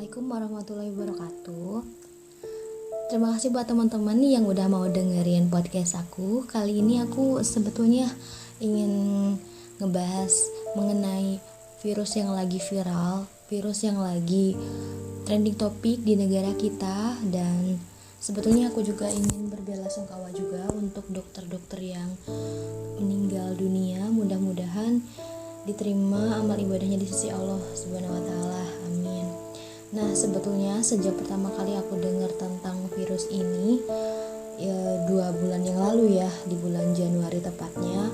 Assalamualaikum warahmatullahi wabarakatuh. Terima kasih buat teman-teman yang udah mau dengerin podcast aku. Kali ini aku sebetulnya ingin ngebahas mengenai virus yang lagi viral, virus yang lagi trending topik di negara kita. Dan sebetulnya aku juga ingin berbelasungkawa juga untuk dokter-dokter yang meninggal dunia. Mudah-mudahan diterima amal ibadahnya di sisi Allah Subhanahu wa taala. Amin. Nah, sebetulnya sejak pertama kali aku dengar tentang virus ini 2 bulan yang lalu ya, di bulan Januari tepatnya,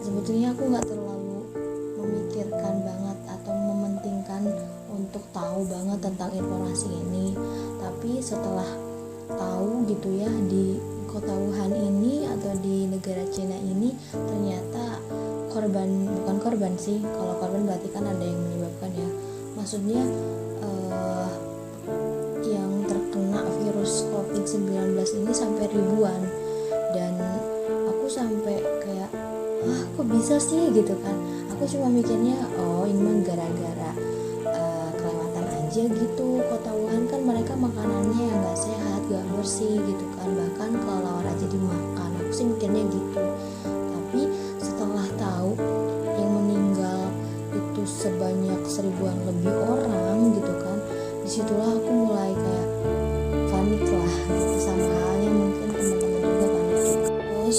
sebetulnya aku gak terlalu memikirkan banget atau mementingkan untuk tahu banget tentang informasi ini. Tapi setelah tahu gitu ya, di kota Wuhan ini atau di negara Cina ini ternyata bukan korban sih, kalau korban berarti kan ada yang menyebabkan ya, maksudnya yang terkena virus COVID-19 ini sampai ribuan. Dan aku sampai kayak kok bisa sih gitu kan. Aku cuma mikirnya ini mah gara-gara kelewatan aja gitu. Kota Wuhan kan mereka makanannya yang gak sehat, gak bersih gitu kan, bahkan kelelawar aja dimakan. Aku sih mikirnya gitu. Tapi setelah tahu yang meninggal itu sebanyak 1000-an lebih orang gitu kan, disitulah aku mulai kayak panik lah gitu, sama halnya mungkin teman-teman juga panik. Terus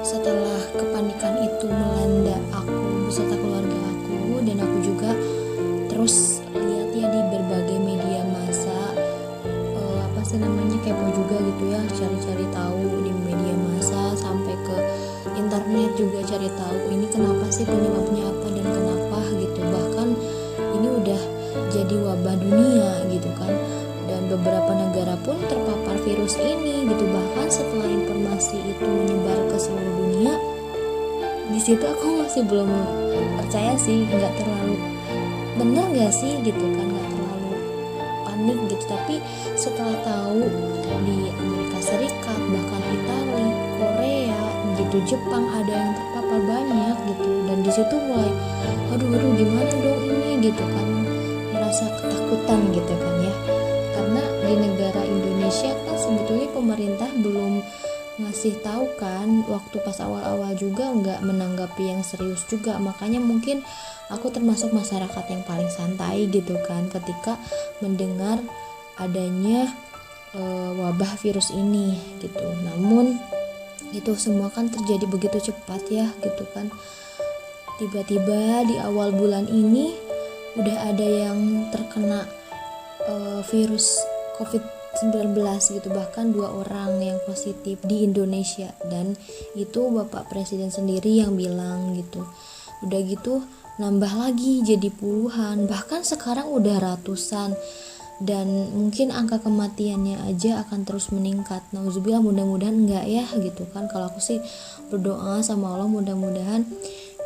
setelah kepanikan itu melanda aku beserta keluarga aku, dan aku juga terus lihat ya di berbagai media massa, kepo juga gitu ya, cari-cari tahu di media massa, sampai ke internet juga cari tahu ini kenapa sih, penyebabnya apa dan kenapa gitu. Bahkan ini udah jadi wabah dunia gitu kan, dan beberapa negara pun terpapar virus ini gitu. Bahkan setelah informasi itu menyebar ke seluruh dunia, di situ aku masih belum percaya sih, nggak terlalu bener nggak sih gitu kan, nggak terlalu panik gitu. Tapi setelah tahu di Amerika Serikat, bahkan Italia, Korea gitu, Jepang ada yang terpapar banyak gitu, dan di situ mulai aduh gimana dong ini gitu kan, merasa ketakutan gitu kan ya. Karena di negara Indonesia kan sebetulnya pemerintah belum ngasih tahu kan, waktu pas awal-awal juga nggak menanggapi yang serius juga. Makanya mungkin aku termasuk masyarakat yang paling santai gitu kan ketika mendengar adanya wabah virus ini gitu. Namun itu semua kan terjadi begitu cepat ya gitu kan. Tiba-tiba di awal bulan ini udah ada yang terkena virus COVID-19 gitu, bahkan 2 orang yang positif di Indonesia. Dan itu Bapak Presiden sendiri yang bilang gitu. Udah gitu nambah lagi jadi puluhan, bahkan sekarang udah ratusan, dan mungkin angka kematiannya aja akan terus meningkat. Nauzubillah, mudah-mudahan enggak ya gitu kan. Kalau aku sih berdoa sama Allah, mudah-mudahan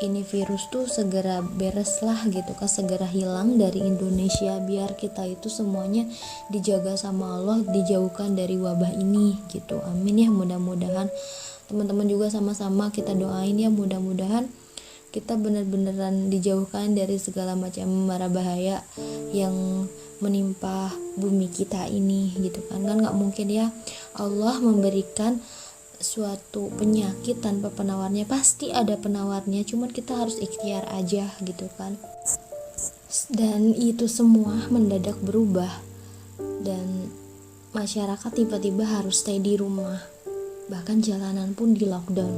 ini virus tuh segera beres lah gitu kan, segera hilang dari Indonesia, biar kita itu semuanya dijaga sama Allah, dijauhkan dari wabah ini gitu. Amin ya, mudah-mudahan teman-teman juga sama-sama kita doain ya, mudah-mudahan kita benar-beneran dijauhkan dari segala macam mara bahaya yang menimpa bumi kita ini gitu kan. Nggak mungkin ya Allah memberikan suatu penyakit tanpa penawarnya, pasti ada penawarnya, cuman kita harus ikhtiar aja gitu kan. Dan itu semua mendadak berubah, dan masyarakat tiba-tiba harus stay di rumah, bahkan jalanan pun di lockdown.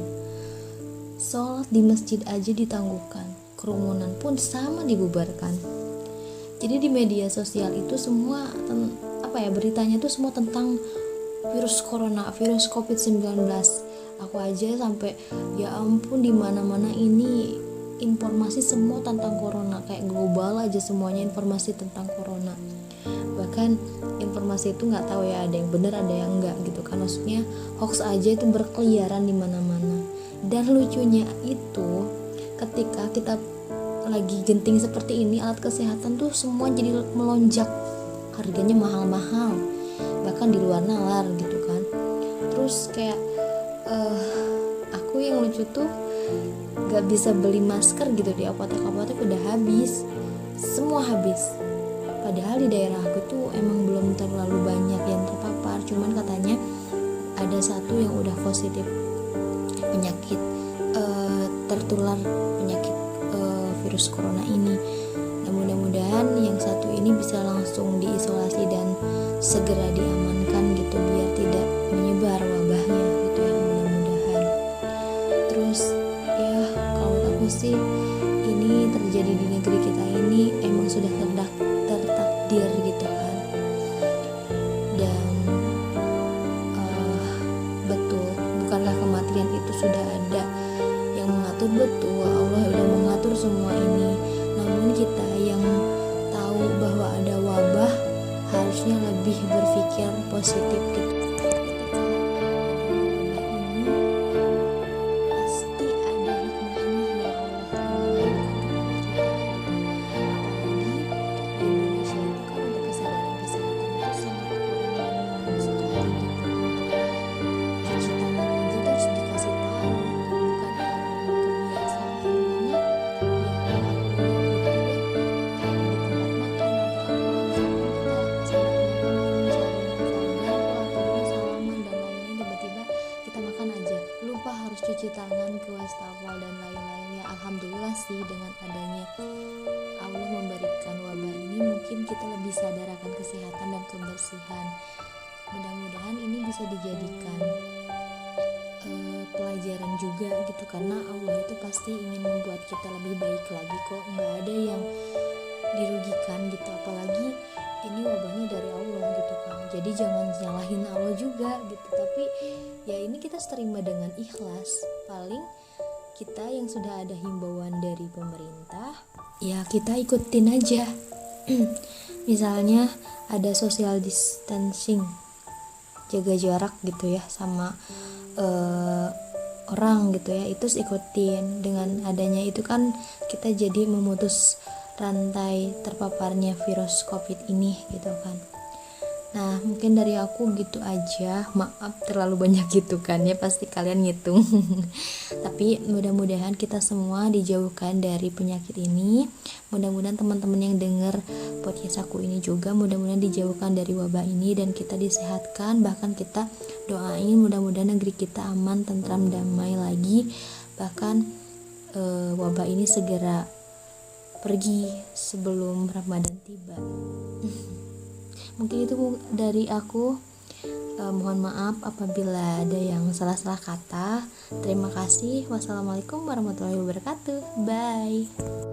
Sholat di masjid aja ditangguhkan, kerumunan pun sama dibubarkan. Jadi di media sosial itu semua beritanya tuh semua tentang virus corona, virus COVID-19. Aku aja sampai ya ampun, di mana-mana ini informasi semua tentang corona, kayak global aja semuanya informasi tentang corona. Bahkan informasi itu nggak tahu ya, ada yang benar ada yang enggak gitu kan. Maksudnya hoax aja itu berkeliaran di mana-mana. Dan lucunya itu ketika kita lagi genting seperti ini, alat kesehatan tuh semua jadi melonjak, harganya mahal-mahal, bahkan di luar nalar gitu kan. Terus kayak aku yang lucu tuh gak bisa beli masker gitu di apotek udah habis, semua habis. padahal di daerah aku tuh emang belum terlalu banyak yang terpapar, cuman katanya ada satu yang udah positif penyakit tertular penyakit virus corona ini. Nah, mudah-mudahan yang satu ini bisa langsung diisolasi dan segera diamankan gitu, biar tidak menyebar wabahnya gitu ya, mudah-mudahan. Terus ya kalau aku sih, ini terjadi di negeri kita ini emang sudah tertakdir gitu kan. Dan betul, bukanlah kematian itu sudah ada yang mengatur, betul Allah udah mengatur semua ini. Namun kita yang tahu bahwa ada wabah harusnya lebih berpikir positif gitu. Cuci tangan ke wastafel dan lain-lainnya. Alhamdulillah sih, dengan adanya Allah memberikan wabah ini, mungkin kita lebih sadar akan kesehatan dan kebersihan. Mudah-mudahan ini bisa dijadikan pelajaran juga gitu, karena Allah itu pasti ingin membuat kita lebih baik lagi kok, nggak ada yang dirugikan gitu, apalagi ini wabahnya dari Allah gitu kan. Jadi jangan nyalahin Allah juga gitu, tapi ya ini kita terima dengan ikhlas. Paling kita yang sudah ada himbauan dari pemerintah, ya kita ikutin aja. Misalnya ada social distancing, jaga jarak gitu ya sama orang gitu ya, itu ikutin. Dengan adanya itu kan kita jadi memutus rantai terpaparnya virus COVID ini gitu kan. Nah, mungkin dari aku gitu aja. Maaf terlalu banyak gitu kan ya, pasti kalian ngitung. Tapi mudah-mudahan kita semua dijauhkan dari penyakit ini. Mudah-mudahan teman-teman yang dengar podcast aku ini juga mudah-mudahan dijauhkan dari wabah ini dan kita disehatkan. Bahkan kita doain mudah-mudahan negeri kita aman, tentram, damai lagi. Bahkan wabah ini segera pergi sebelum Ramadan tiba. Mungkin itu dari aku. Mohon maaf apabila ada yang salah-salah kata. Terima kasih. Wassalamualaikum warahmatullahi wabarakatuh. Bye.